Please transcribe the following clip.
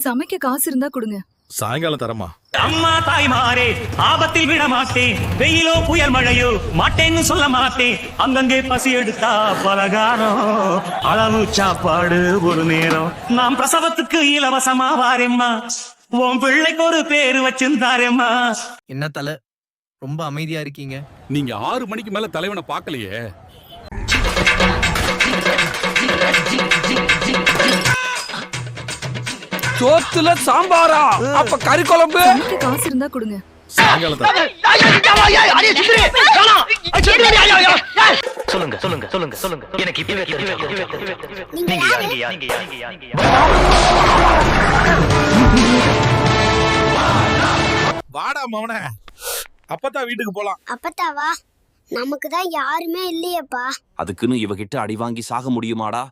சமைக்க காசு இருந்தா கொடுங்க. சாயங்காலம் தரமா? அம்மா தாய்மாரே, ஆபத்தில் விட மாட்டேன். வெயிலோ புயல் மழையோ மாட்டேன்னு சொல்ல மாட்டேன். அங்கங்கே பசி எடுத்தா பலகாரம், அளவு சாப்பாடு ஒரு நேரம். நாம் பிரசவத்துக்கு இலவசமா வாரேம்மா, உன் பிள்ளைக்கு ஒரு பேரு வச்சிருந்தாரேம்மா. என்ன தல ரொம்ப அமைதியா இருக்கீங்க? நீங்க 6 மணிக்கு மேல தலைவனை பார்க்கலையே. சோத்துல சாம்பாரா? அப்ப கறி குழம்பு? சமைக்க காசு இருந்தா கொடுங்க. சாயங்காலம் தரமா? சொல்லுங்க சொல்லுங்க சொல்லுங்க சொல்லுங்க. எனக்கு இப்பவே நீங்க வாடா மவனே, அப்பதான் வீட்டுக்கு போலாம். அப்பத்தாவா? நமக்கு தான் யாருமே இல்லையேப்பா. அதுக்குன்னு இவகிட்ட அடி வாங்கி சாக முடியுமாடா?